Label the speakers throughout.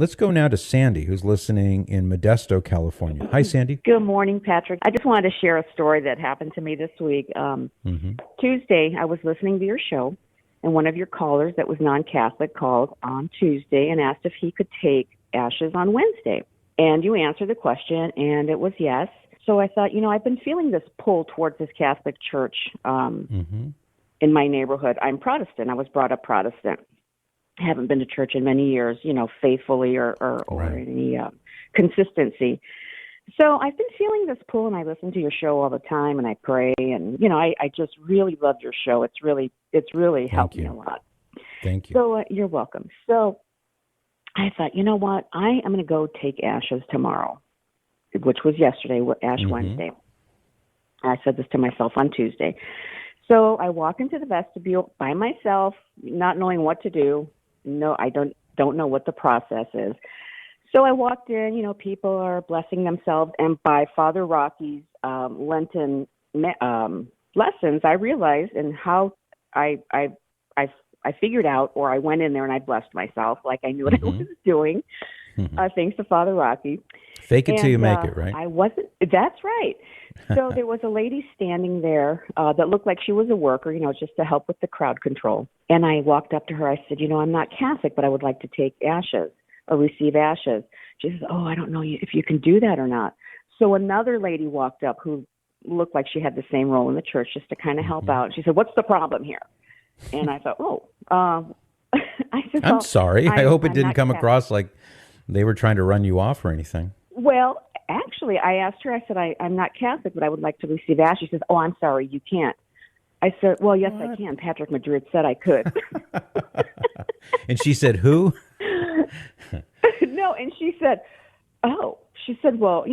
Speaker 1: Let's go now to Sandy, who's listening in Modesto, California. Hi, Sandy.
Speaker 2: Good morning, Patrick. I just wanted to share a story that happened to me this week.
Speaker 1: Mm-hmm.
Speaker 2: Tuesday, I was listening to your show, and one of your callers that was non-Catholic called on Tuesday and asked if he could take ashes on Wednesday. And you answered the question, and it was yes. So I thought, I've been feeling this pull towards this Catholic church in my neighborhood. I'm Protestant. I was brought up Protestant. I haven't been to church in many years, faithfully or any consistency. So I've been feeling this pull, and I listen to your show all the time, and I pray, and I just really love your show. It's really helped me a lot.
Speaker 1: Thank you.
Speaker 2: So you're welcome. So I thought, you know what? I am going to go take ashes tomorrow, which was yesterday, Ash Wednesday. I said this to myself on Tuesday. So I walk into the vestibule by myself, not knowing what to do. No, I don't know what the process is. So I walked in, people are blessing themselves, and by Father Rocky's Lenten lessons, I realized and how I figured out, or I went in there and I blessed myself like I knew what I was doing, thanks to Father Rocky.
Speaker 1: Fake it till you make it, right?
Speaker 2: That's right. So there was a lady standing there that looked like she was a worker, just to help with the crowd control. And I walked up to her. I said, I'm not Catholic, but I would like to take ashes or receive ashes. She says, I don't know if you can do that or not. So another lady walked up who looked like she had the same role in the church just to kind of help out. She said, what's the problem here? And I thought, I said,
Speaker 1: I'm sorry. I hope it didn't come
Speaker 2: Catholic.
Speaker 1: across like they were trying to run you off or anything.
Speaker 2: Well, actually, I asked her, I said, I'm not Catholic, but I would like to receive ashes. She says, I'm sorry, you can't. I said, well, yes, I can. Patrick Madrid said I could.
Speaker 1: And she said, who?
Speaker 2: No, and she said, well,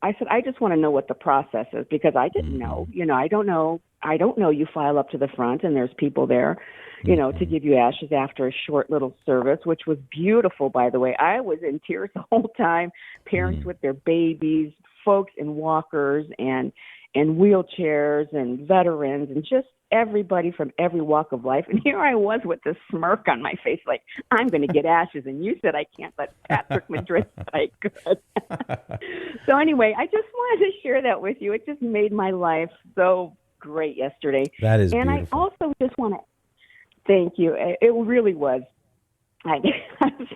Speaker 2: I said, I just want to know what the process is because I didn't know. I don't know you file up to the front and there's people there, to give you ashes after a short little service, which was beautiful, by the way. I was in tears the whole time, parents with their babies, folks in walkers and wheelchairs and veterans and just everybody from every walk of life. And here I was with this smirk on my face, like, I'm going to get ashes. And you said I can't, but Patrick Madrid said I could. So anyway, I just wanted to share that with you. It just made my life so great yesterday.
Speaker 1: That is
Speaker 2: and
Speaker 1: beautiful.
Speaker 2: I also just want to thank you. It really was. I'm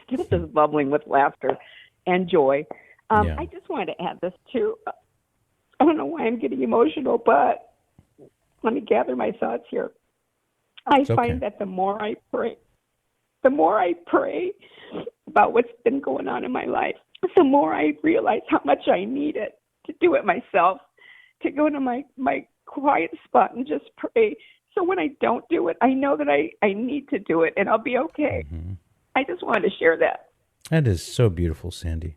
Speaker 2: still just bubbling with laughter and joy. I just wanted to add this too. I don't know why I'm getting emotional, but let me gather my thoughts here. I find that the more I pray about what's been going on in my life, the more I realize how much I need it to do it myself, to go to my quiet spot and just pray. So when I don't do it, I know that I need to do it and I'll be okay. I just wanted to share that.
Speaker 1: That is so beautiful, Sandy.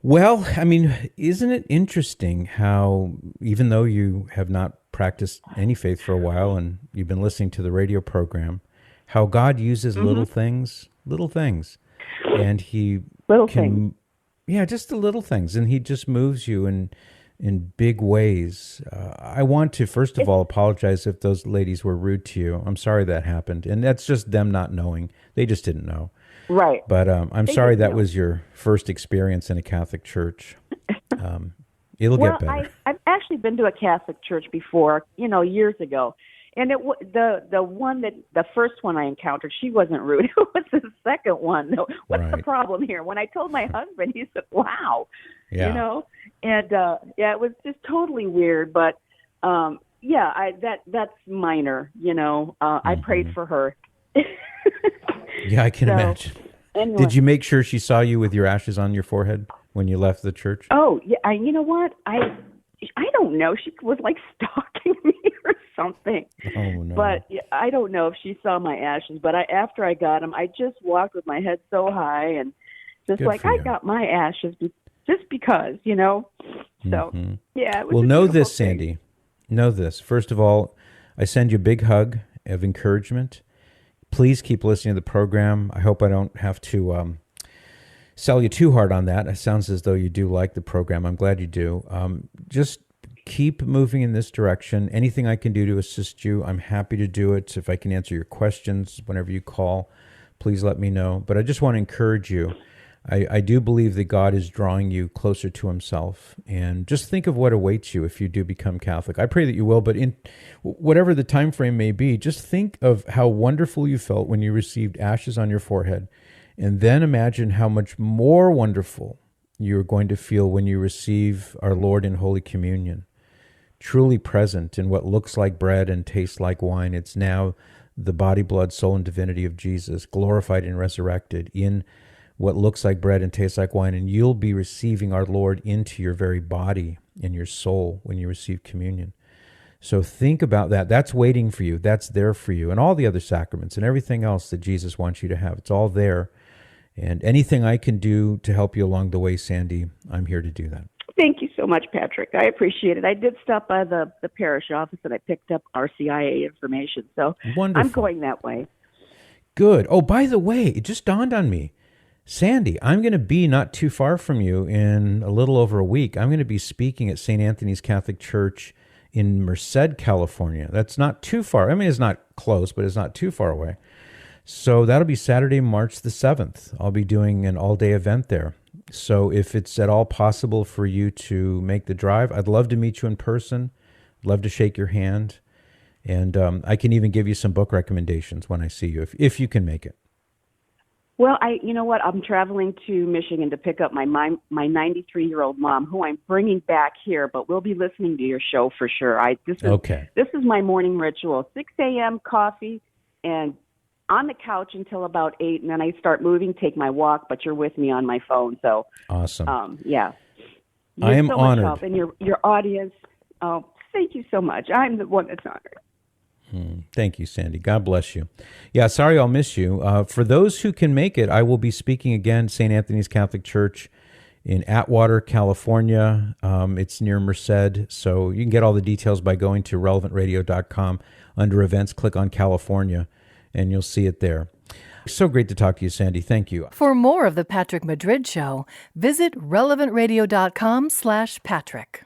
Speaker 1: Well, I mean, isn't it interesting how, even though you have not practiced any faith for a while and you've been listening to the radio program, how God uses little things, and He just the little things, and He just moves you in big ways. I want to, first of all, apologize if those ladies were rude to you. I'm sorry that happened, and that's just them not knowing. They just didn't know.
Speaker 2: Right.
Speaker 1: But I'm sorry that was your first experience in a Catholic church. It'll get better.
Speaker 2: I've actually been to a Catholic church before, years ago. And the first one I encountered, she wasn't rude. It was the second one. What's the problem here? When I told my husband, he said, wow. And it was just totally weird. But that's minor. I prayed for her.
Speaker 1: Yeah, I can imagine.
Speaker 2: Anyway.
Speaker 1: Did you make sure she saw you with your ashes on your forehead when you left the church?
Speaker 2: Oh, yeah. You know what? I don't know. She was like stalking me or something.
Speaker 1: Oh, no.
Speaker 2: But I don't know if she saw my ashes. But after I got them, I just walked with my head so high and just
Speaker 1: Good
Speaker 2: like, I got my ashes just because, So, yeah. It was
Speaker 1: know this,
Speaker 2: thing.
Speaker 1: Sandy. Know this. First of all, I send you a big hug of encouragement. Please keep listening to the program. I hope I don't have to sell you too hard on that. It sounds as though you do like the program. I'm glad you do. Just keep moving in this direction. Anything I can do to assist you, I'm happy to do it. If I can answer your questions whenever you call, please let me know. But I just want to encourage you. I do believe that God is drawing you closer to himself. And just think of what awaits you if you do become Catholic. I pray that you will, but in whatever the time frame may be, just think of how wonderful you felt when you received ashes on your forehead. And then imagine how much more wonderful you're going to feel when you receive our Lord in Holy Communion. Truly present in what looks like bread and tastes like wine. It's now the body, blood, soul, and divinity of Jesus, glorified and resurrected in what looks like bread and tastes like wine, and you'll be receiving our Lord into your very body and your soul when you receive communion. So think about that. That's waiting for you. That's there for you. And all the other sacraments and everything else that Jesus wants you to have, it's all there. And anything I can do to help you along the way, Sandy, I'm here to do that.
Speaker 2: Thank you so much, Patrick. I appreciate it. I did stop by the parish office and I picked up RCIA information. So
Speaker 1: Wonderful.
Speaker 2: I'm going that way.
Speaker 1: Good. Oh, by the way, it just dawned on me. Sandy, I'm going to be not too far from you in a little over a week. I'm going to be speaking at St. Anthony's Catholic Church in Merced, California. That's not too far. I mean, it's not close, but it's not too far away. So that'll be Saturday, March the 7th. I'll be doing an all-day event there. So if it's at all possible for you to make the drive, I'd love to meet you in person. I'd love to shake your hand. And I can even give you some book recommendations when I see you, if you can make it.
Speaker 2: Well, you know what? I'm traveling to Michigan to pick up my 93-year-old mom, who I'm bringing back here, but we'll be listening to your show for sure. This is my morning ritual: 6 a.m. coffee, and on the couch until about 8, and then I start moving, take my walk. But you're with me on my phone, so
Speaker 1: awesome.
Speaker 2: Yeah,
Speaker 1: I am
Speaker 2: so
Speaker 1: honored,
Speaker 2: much help, and your audience. Oh, thank you so much. I'm the one that's honored.
Speaker 1: Thank you, Sandy. God bless you. Yeah, sorry I'll miss you. For those who can make it, I will be speaking again, St. Anthony's Catholic Church in Atwater, California. It's near Merced, so you can get all the details by going to relevantradio.com. Under events, click on California, and you'll see it there. So great to talk to you, Sandy. Thank you.
Speaker 3: For more of The Patrick Madrid Show, visit relevantradio.com/Patrick.